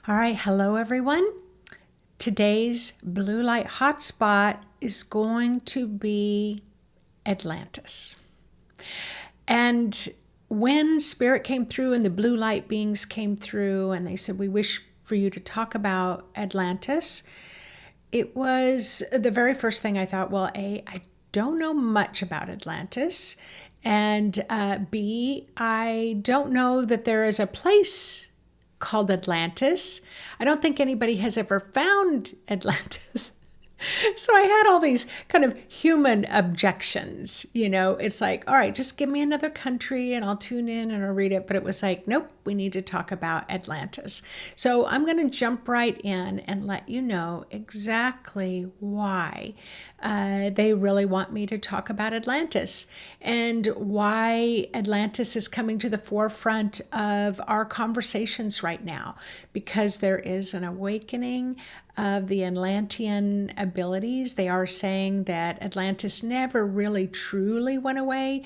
All right, hello everyone. Today's Blue Light Hotspot is going to be Atlantis. And when Spirit came through and the blue light beings came through and they said, we wish for you to talk about Atlantis, it was the very first thing I thought, well, A, I don't know much about Atlantis. And B, I don't know that there is a place called Atlantis. I don't think anybody has ever found Atlantis. So I had all these kind of human objections. It's like, all right, just give me another country and I'll tune in and I'll read it. But it was like, nope, we need to talk about Atlantis. So I'm going to jump right in and let you know exactly why they really want me to talk about Atlantis and why Atlantis is coming to the forefront of our conversations right now, because there is an awakening of the Atlantean abilities. They are saying that Atlantis never really truly went away,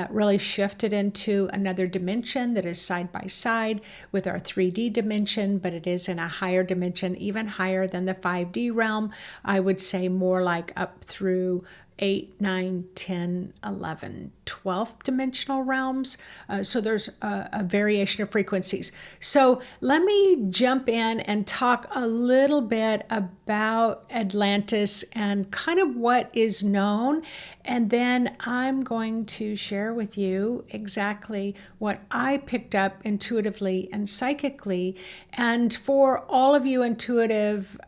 really shifted into another dimension that is side by side with our 3D dimension, but it is in a higher dimension, even higher than the 5D realm. I would say more like up through 8, 9, 10, 11, 12th dimensional realms. So there's a variation of frequencies. So let me jump in and talk a little bit about Atlantis and kind of what is known. And then I'm going to share with you exactly what I picked up intuitively and psychically. And for all of you intuitive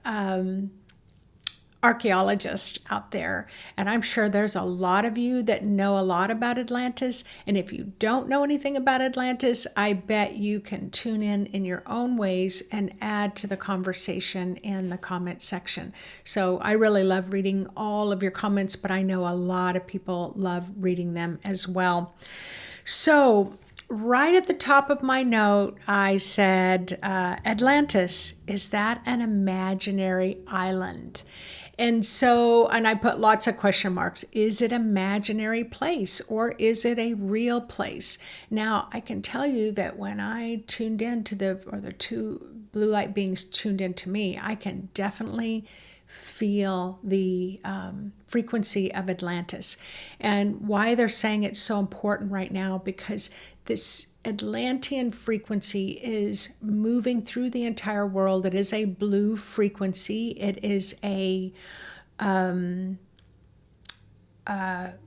archaeologists out there, and I'm sure there's a lot of you that know a lot about Atlantis, and if you don't know anything about Atlantis, I bet you can tune in your own ways and add to the conversation in the comment section. So I really love reading all of your comments, but I know a lot of people love reading them as well. So right at the top of my note, I said, Atlantis, is that an imaginary island? And I put lots of question marks. Is it an imaginary place or is it a real place? Now, I can tell you that when I tuned into the two blue light beings tuned into me, I can definitely feel the frequency of Atlantis. And why they're saying it's so important right now, because this Atlantean frequency is moving through the entire world. It is a blue frequency. It is a,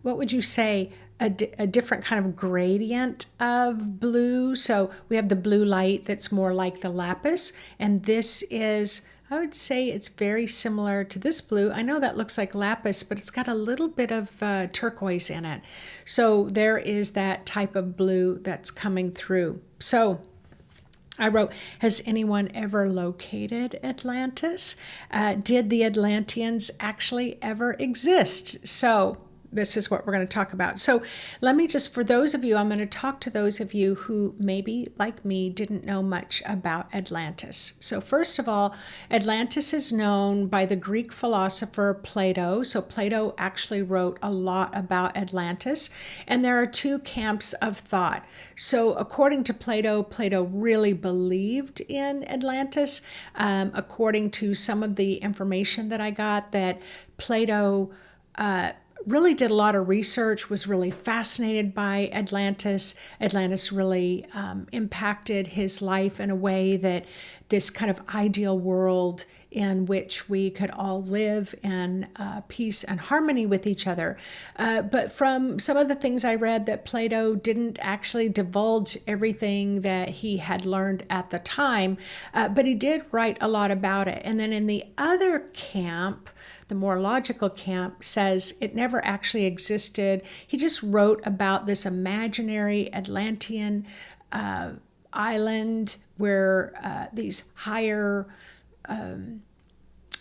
what would you say, a different kind of gradient of blue. So we have the blue light that's more like the lapis, and this is, I would say it's very similar to this blue. I know that looks like lapis, but it's got a little bit of turquoise in it. So there is that type of blue that's coming through. So I wrote, has anyone ever located Atlantis? Did the Atlanteans actually ever exist? So this is what we're going to talk about. So let me just, for those of you, I'm going to talk to those of you who maybe, like me, didn't know much about Atlantis. So first of all, Atlantis is known by the Greek philosopher Plato. So Plato actually wrote a lot about Atlantis, and there are two camps of thought. So according to Plato, Plato really believed in Atlantis. According to some of the information that I got, that Plato really did a lot of research, was really fascinated by Atlantis. Atlantis really impacted his life in a way that this kind of ideal world in which we could all live in peace and harmony with each other. But from some of the things I read, that Plato didn't actually divulge everything that he had learned at the time, but he did write a lot about it. And then in the other camp, the more logical camp, says it never actually existed. He just wrote about this imaginary Atlantean island where these higher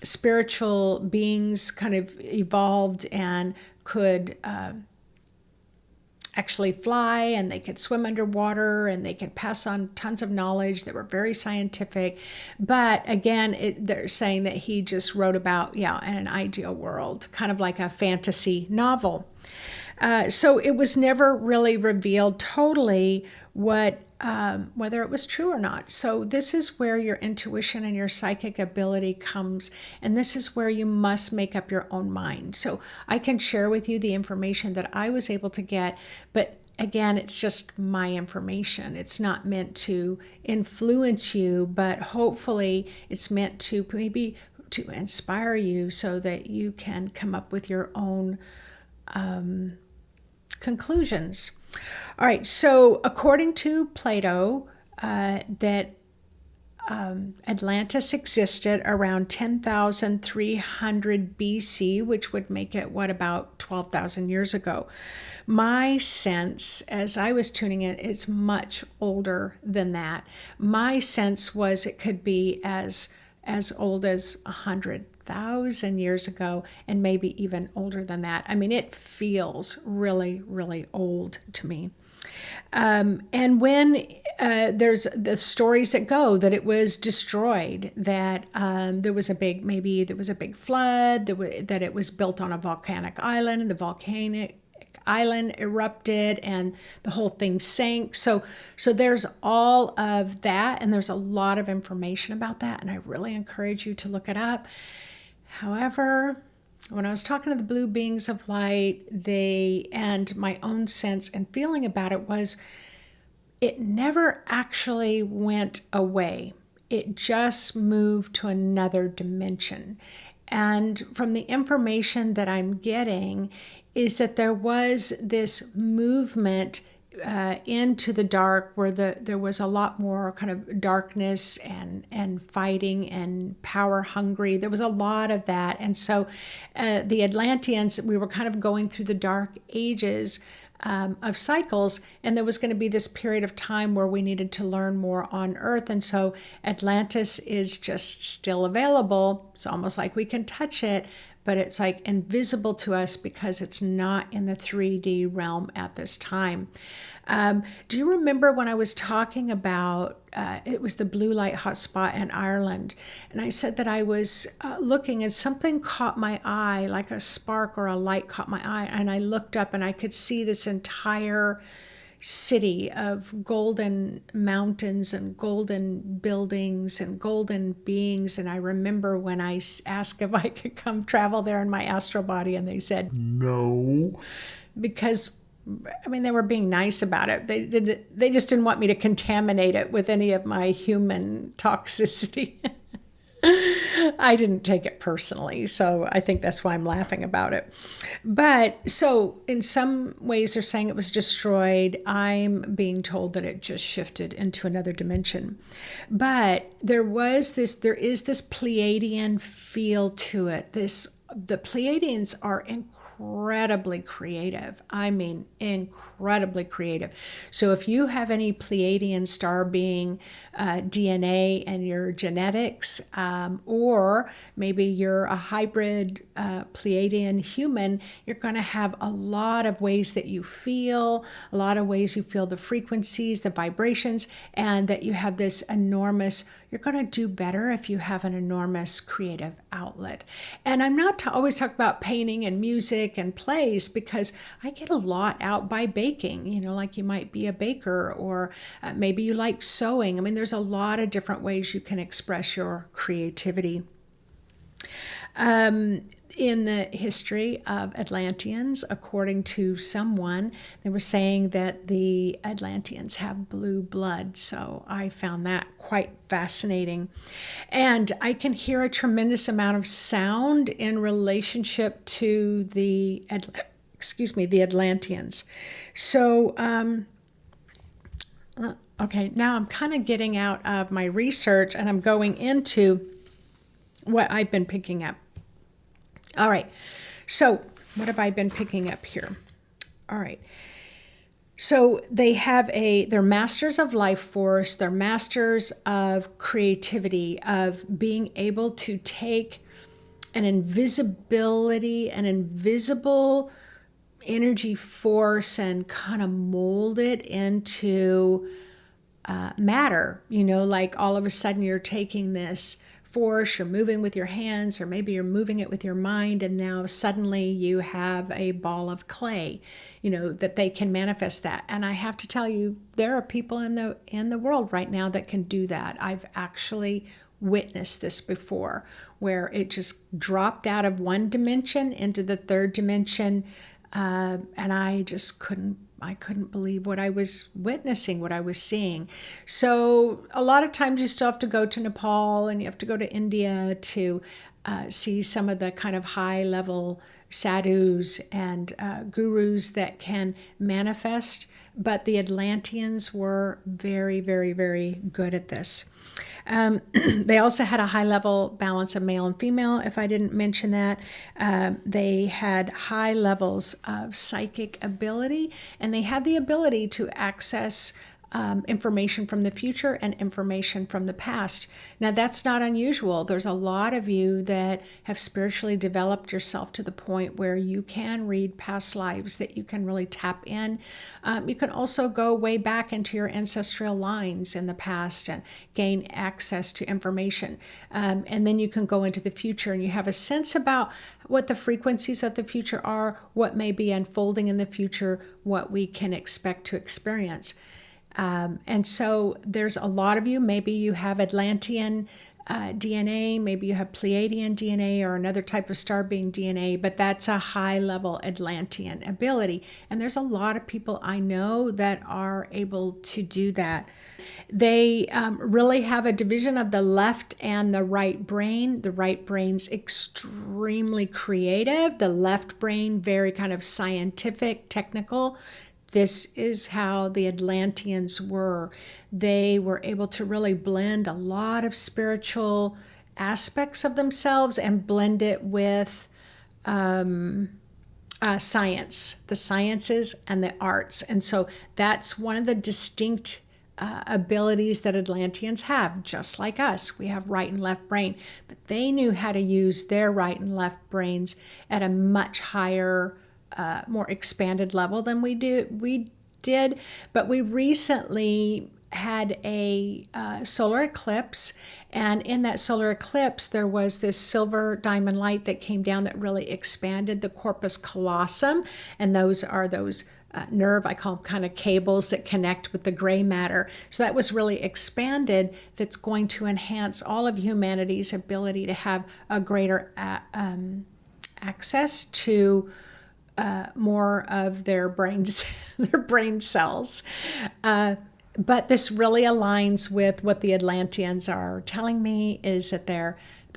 spiritual beings kind of evolved and could actually fly, and they could swim underwater, and they could pass on tons of knowledge that were very scientific. But again, they're saying that he just wrote about, in an ideal world, kind of like a fantasy novel. So it was never really revealed totally what whether it was true or not. So this is where your intuition and your psychic ability comes, and this is where you must make up your own mind. So I can share with you the information that I was able to get, but again, it's just my information. It's not meant to influence you, but hopefully it's meant to maybe to inspire you so that you can come up with your own conclusions. All right, so according to Plato, that Atlantis existed around 10,300 BC, which would make it, about 12,000 years ago. My sense, as I was tuning in, it's much older than that. My sense was it could be as old as 100,000 years ago, and maybe even older than that. I mean, it feels really, really old to me. And when there's the stories that go that it was destroyed, that there was a big flood, that it was built on a volcanic island, and the volcanic island erupted and the whole thing sank. So there's all of that, and there's a lot of information about that, and I really encourage you to look it up. However, when I was talking to the blue beings of light, and my own sense and feeling about it was it never actually went away. It just moved to another dimension. And from the information that I'm getting is that there was this movement into the dark where there was a lot more kind of darkness and fighting and power hungry. There was a lot of that. And so the Atlanteans, we were kind of going through the dark ages of cycles, and there was going to be this period of time where we needed to learn more on Earth. And so Atlantis is just still available. It's almost like we can touch it, but it's like invisible to us because it's not in the 3D realm at this time. Do you remember when I was talking about, it was the Blue Light Hotspot in Ireland, and I said that I was looking and something caught my eye, like a spark or a light caught my eye, and I looked up and I could see this entire city of golden mountains and golden buildings and golden beings. And I remember when I asked if I could come travel there in my astral body, and they said no, because I mean, they were being nice about it. They just didn't want me to contaminate it with any of my human toxicity. I didn't take it personally, so I think that's why I'm laughing about it. But so in some ways they're saying it was destroyed. I'm being told that it just shifted into another dimension. But there is this Pleiadian feel to it. The Pleiadians are incredibly creative. I mean, incredibly creative. So if you have any Pleiadian star being DNA in your genetics, or maybe you're a hybrid Pleiadian human, you're going to have a lot of ways that you feel, a lot of ways you feel the frequencies, the vibrations, and that you have this enormous, you're going to do better if you have an enormous creative outlet. And I'm not always talking about painting and music and plays, because I get a lot out by baking, like you might be a baker, or maybe you like sewing. I mean, there's a lot of different ways you can express your creativity. In the history of Atlanteans, according to someone, they were saying that the Atlanteans have blue blood. So I found that quite fascinating. And I can hear a tremendous amount of sound in relationship to the Atlanteans. So, okay, now I'm kind of getting out of my research and I'm going into what I've been picking up. All right, so what have I been picking up here? All right, so they're masters of life force, they're masters of creativity, of being able to take an invisible energy force and kind of mold it into matter, like all of a sudden you're taking this force, you're moving with your hands, or maybe you're moving it with your mind, and now suddenly you have a ball of clay, that they can manifest that. And I have to tell you, there are people in the world right now that can do that. I've actually witnessed this before, where it just dropped out of one dimension into the third dimension, and I couldn't believe what I was witnessing, what I was seeing. So a lot of times you still have to go to Nepal and you have to go to India to see some of the kind of high level sadhus and gurus that can manifest. But the Atlanteans were very, very, very good at this. They also had a high level balance of male and female, if I didn't mention that. They had high levels of psychic ability, and they had the ability to access information from the future and information from the past. Now, that's not unusual. There's a lot of you that have spiritually developed yourself to the point where you can read past lives, that you can really tap in. You can also go way back into your ancestral lines in the past and gain access to information. And then you can go into the future and you have a sense about what the frequencies of the future are, what may be unfolding in the future, what we can expect to experience. And so there's a lot of you, maybe you have Atlantean DNA, maybe you have Pleiadian DNA or another type of star being DNA, but that's a high level Atlantean ability. And there's a lot of people I know that are able to do that. They really have a division of the left and the right brain. The right brain's extremely creative, the left brain very kind of scientific, technical. This is how the Atlanteans were. They were able to really blend a lot of spiritual aspects of themselves and blend it with science, the sciences and the arts. And so that's one of the distinct abilities that Atlanteans have, just like us. We have right and left brain, but they knew how to use their right and left brains at a much higher more expanded level than we did. But we recently had a solar eclipse, and in that solar eclipse there was this silver diamond light that came down that really expanded the corpus callosum, and those are those nerve, I call them kind of cables that connect with the gray matter. So that was really expanded. That's going to enhance all of humanity's ability to have a greater access to more of their brains, their brain cells. But this really aligns with what the Atlanteans are telling me, is that they're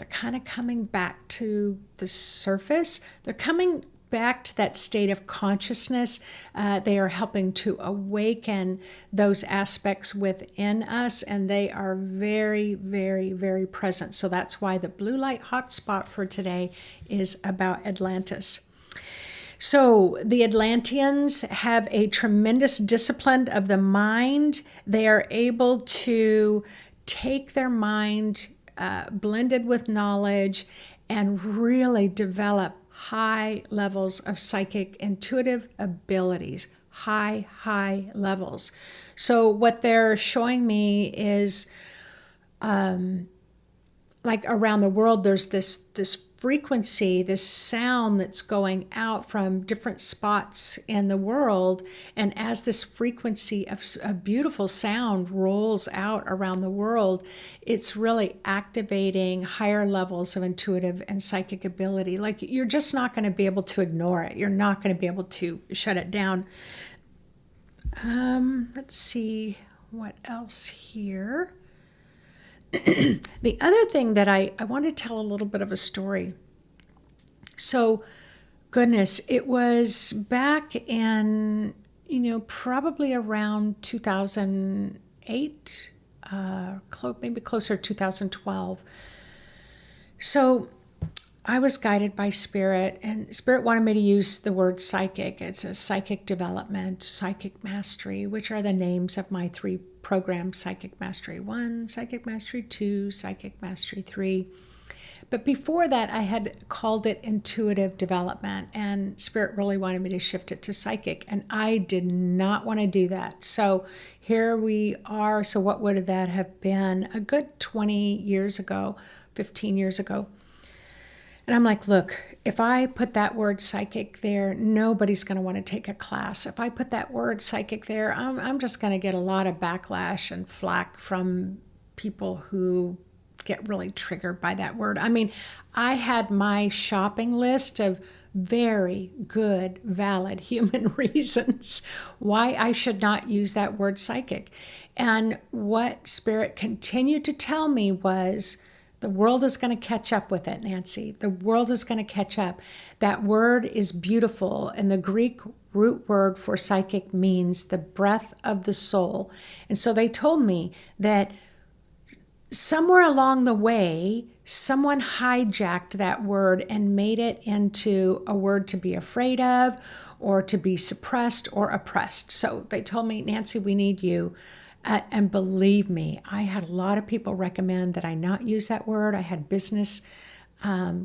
kind of coming back to the surface. They're coming back to that state of consciousness. They are helping to awaken those aspects within us, and they are very, very, very present. So that's why the Blue Light Hotspot for today is about Atlantis. So the Atlanteans have a tremendous discipline of the mind. They are able to take their mind blended with knowledge and really develop high levels of psychic intuitive abilities, high levels. So what they're showing me is like around the world, there's this frequency, this sound that's going out from different spots in the world. And as this frequency of a beautiful sound rolls out around the world, it's really activating higher levels of intuitive and psychic ability. Like, you're just not going to be able to ignore it. You're not going to be able to shut it down. Let's see what else here. The other thing that I want to tell a little bit of a story. So, goodness, it was back in, probably around 2008, maybe closer to 2012. So I was guided by Spirit, and Spirit wanted me to use the word psychic. It's a psychic development, psychic mastery, which are the names of my 3 programs: Psychic Mastery 1, Psychic Mastery 2, Psychic Mastery 3. But before that, I had called it intuitive development, and Spirit really wanted me to shift it to psychic, and I did not want to do that. So here we are. So what would that have been? A good 20 years ago, 15 years ago. And I'm like, look, if I put that word psychic there, nobody's going to want to take a class. If I put that word psychic there, I'm just going to get a lot of backlash and flack from people who get really triggered by that word. I mean, I had my shopping list of very good, valid human reasons why I should not use that word psychic. And what Spirit continued to tell me was, the world is going to catch up with it, Nancy. The world is going to catch up. That word is beautiful. And the Greek root word for psychic means the breath of the soul. And so they told me that somewhere along the way, someone hijacked that word and made it into a word to be afraid of or to be suppressed or oppressed. So they told me, Nancy, we need you. And believe me, I had a lot of people recommend that I not use that word. I had business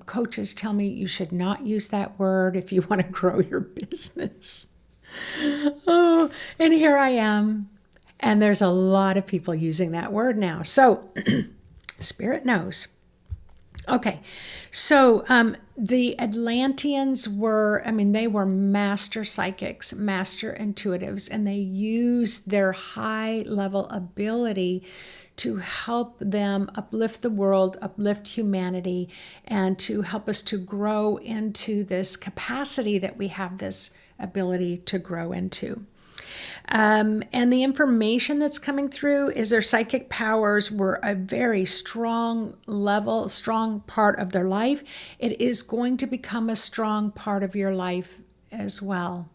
coaches tell me you should not use that word if you want to grow your business. Oh, and here I am. And there's a lot of people using that word now. So Spirit knows. Okay, so the Atlanteans were, they were master psychics, master intuitives, and they used their high level ability to help them uplift the world, uplift humanity, and to help us to grow into this capacity that we have this ability to grow into. And the information that's coming through is their psychic powers were a very strong level, strong part of their life. It is going to become a strong part of your life as well.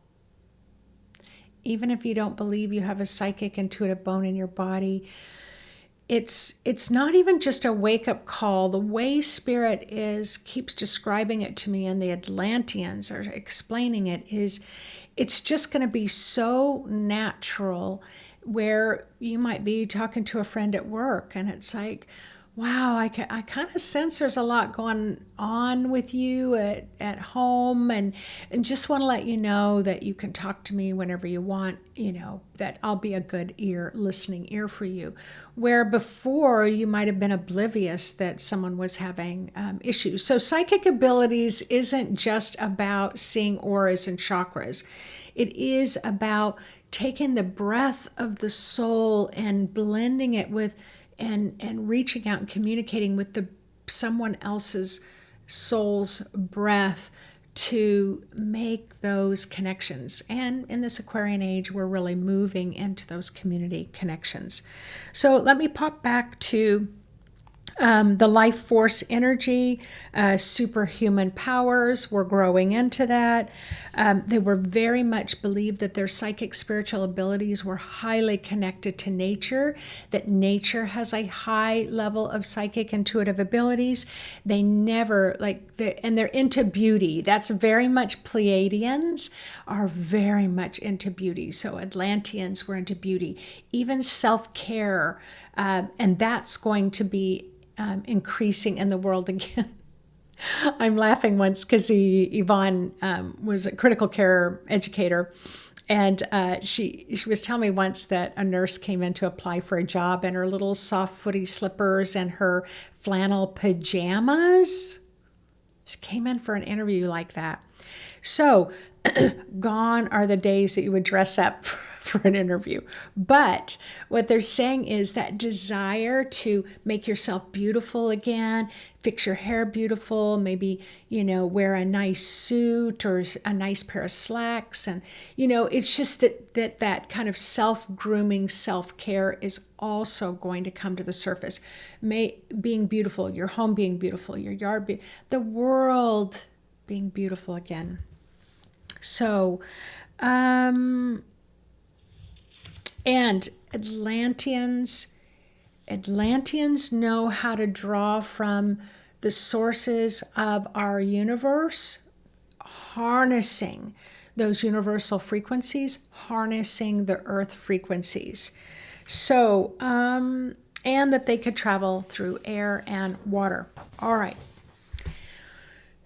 Even if you don't believe you have a psychic intuitive bone in your body, it's not even just a wake-up call. The way Spirit keeps describing it to me, and the Atlanteans are explaining it, is it's just going to be so natural, where you might be talking to a friend at work and it's like, wow, I kind of sense there's a lot going on with you at home, and just want to let you know that you can talk to me whenever you want, that I'll be a good listening ear for you. Where before you might have been oblivious that someone was having issues. So psychic abilities isn't just about seeing auras and chakras. It is about taking the breath of the soul and blending it with and reaching out and communicating with someone else's soul's breath to make those connections. And in this Aquarian age, we're really moving into those community connections. So let me pop back to the life force energy, superhuman powers. We're growing into that. They were very much believed that their psychic spiritual abilities were highly connected to nature, that nature has a high level of psychic intuitive abilities. They never, and they're into beauty. That's very much Pleiadians are very much into beauty. So Atlanteans were into beauty, even self-care. And that's going to be increasing in the world again. I'm laughing once because Yvonne was a critical care educator, and she was telling me once that a nurse came in to apply for a job in her little soft footy slippers and her flannel pajamas. She came in for an interview like that. So gone are the days that you would dress up for an interview. But what they're saying is that desire to make yourself beautiful again, fix your hair beautiful, maybe, wear a nice suit or a nice pair of slacks. And, it's just that kind of self-grooming, self-care is also going to come to the surface. Being beautiful, your home being beautiful, your yard, the world being beautiful again. So, and Atlanteans know how to draw from the sources of our universe, harnessing those universal frequencies, harnessing the earth frequencies. So, and that they could travel through air and water. All right.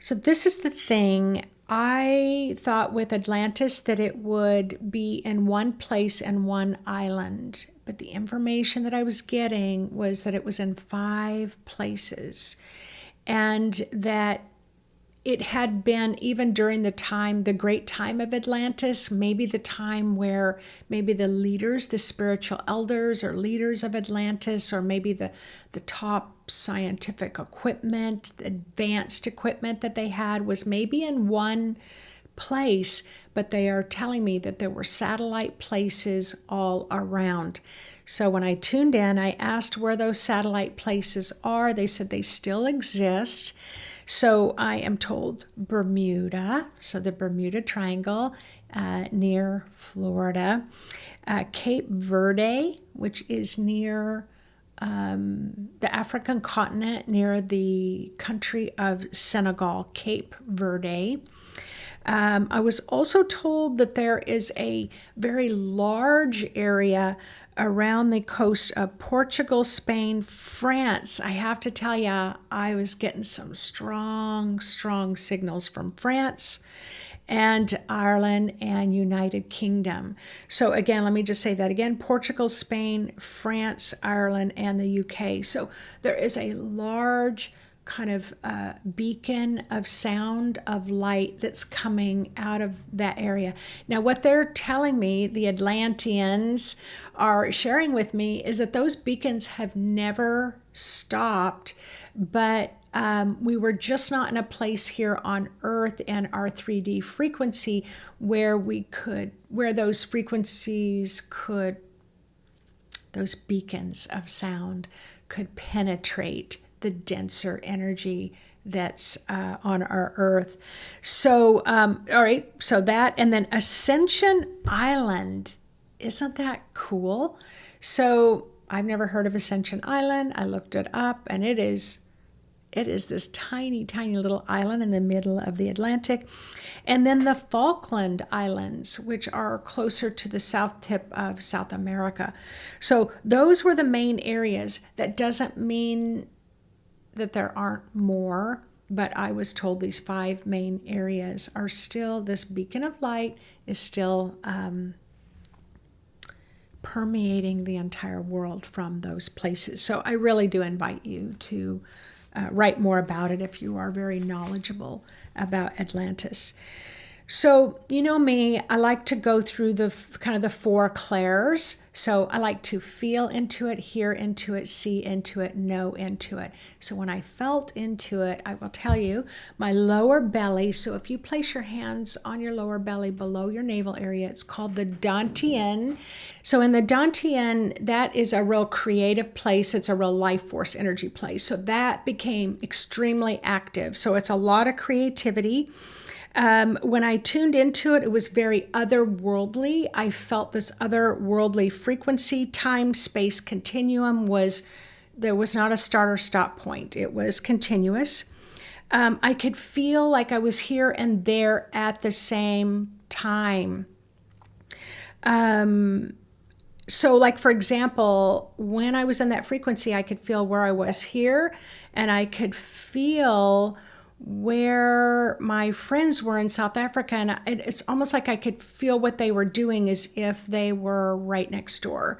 So this is the thing. I thought with Atlantis that it would be in one place and one island, but the information that I was getting was that it was in 5 places, and that it had been, even during the time, the great time of Atlantis, maybe the time where maybe the leaders, the spiritual elders or leaders of Atlantis, or maybe the top scientific equipment, advanced equipment that they had was maybe in one place, but they are telling me that there were satellite places all around. So when I tuned in, I asked where those satellite places are. They said they still exist. So I am told Bermuda, so the Bermuda Triangle near Florida, Cape Verde, which is near the African continent, near the country of Senegal, Cape Verde. I was also told that there is a very large area around the coast of Portugal, Spain, France. I have to tell you, I was getting some strong signals from France and Ireland and United Kingdom. So again, let me just say that again: Portugal, Spain, France, Ireland, and the UK. So there is a large kind of beacon of sound, of light that's coming out of that area. Now, what they're telling me, the Atlanteans are sharing with me, is that those beacons have never stopped, but we were just not in a place here on Earth and our 3D frequency where those frequencies could, those beacons of sound could penetrate the denser energy that's on our Earth. So, all right, so that, and then Ascension Island. Isn't that cool? So I've never heard of Ascension Island. I looked it up, and it is this tiny little island in the middle of the Atlantic. And then the Falkland Islands, which are closer to the south tip of South America. So those were the main areas. That doesn't mean that there aren't more, but I was told these 5 main areas are still, this beacon of light is still permeating the entire world from those places. So I really do invite you to write more about it if you are very knowledgeable about Atlantis. So, you know me, I like to go through the kind of the 4 clairs. So I like to feel into it, hear into it, see into it, know into it. So when I felt into it, I will tell you, my lower belly, so if you place your hands on your lower belly below your navel area, it's called the Dantian. So in the Dantian, that is a real creative place. It's a real life force energy place. So that became extremely active. So it's a lot of creativity. When I tuned into it, it was very otherworldly. I felt this otherworldly frequency. Time, space continuum there was not a start or stop point. It was continuous. I could feel like I was here and there at the same time. So like, for example, when I was in that frequency, I could feel where I was here, and I could feel where my friends were in South Africa, and it's almost like I could feel what they were doing as if they were right next door.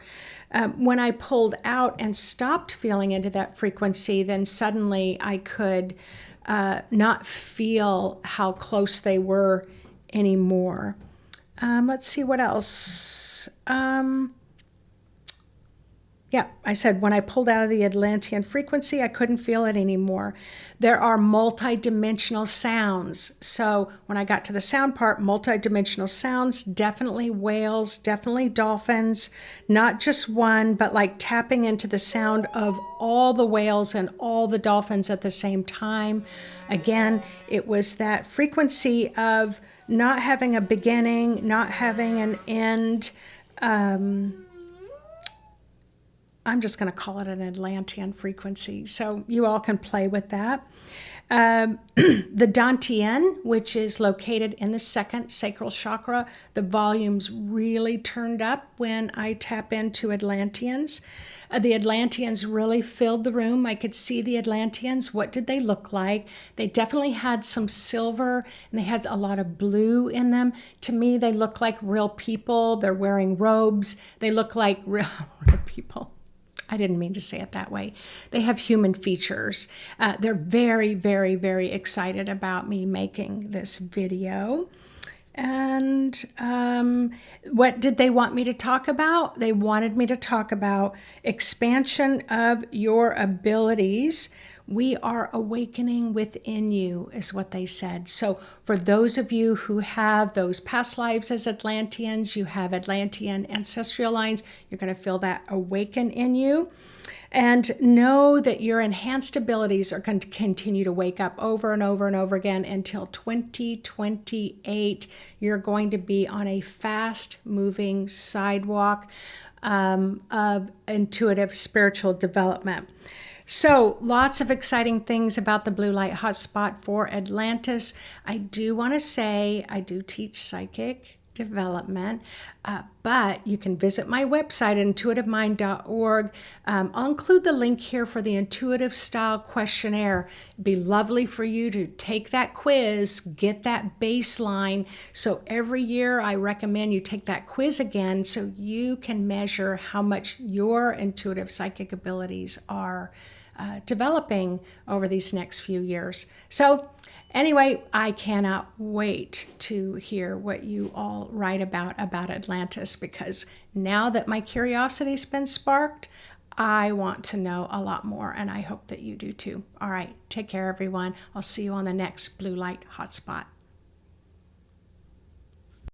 When I pulled out and stopped feeling into that frequency, then suddenly I could not feel how close they were anymore. Let's see what else. Yeah, I said when I pulled out of the Atlantean frequency, I couldn't feel it anymore. There are multi-dimensional sounds. So when I got to the sound part, multi-dimensional sounds, definitely whales, definitely dolphins, not just one, but like tapping into the sound of all the whales and all the dolphins at the same time. Again, it was that frequency of not having a beginning, not having an end, I'm just going to call it an Atlantean frequency. So you all can play with that. The Dantian, which is located in the second sacral chakra, the volume's really turned up when I tap into Atlanteans. The Atlanteans really filled the room. I could see the Atlanteans. What did they look like? They definitely had some silver and they had a lot of blue in them. To me, they look like real people. They're wearing robes. They look like real people. I didn't mean to say it that way. They have human features. They're very, very, very excited about me making this video. And what did they want me to talk about? They wanted me to talk about expansion of your abilities. We are awakening within you, is what they said. So for those of you who have those past lives as Atlanteans, you have Atlantean ancestral lines, you're going to feel that awaken in you. And know that your enhanced abilities are going to continue to wake up over and over and over again until 2028. You're going to be on a fast-moving sidewalk of intuitive spiritual development. So lots of exciting things about the Blue Light Hotspot for Atlantis. I do want to say I do teach psychic development, but you can visit my website at intuitivemind.org. I'll include the link here for the intuitive style questionnaire. It'd be lovely for you to take that quiz, get that baseline. So every year I recommend you take that quiz again so you can measure how much your intuitive psychic abilities are developing over these next few years. So anyway, I cannot wait to hear what you all write about Atlantis, because now that my curiosity's been sparked, I want to know a lot more, and I hope that you do too. All right, take care, everyone. I'll see you on the next Blue Light Hotspot.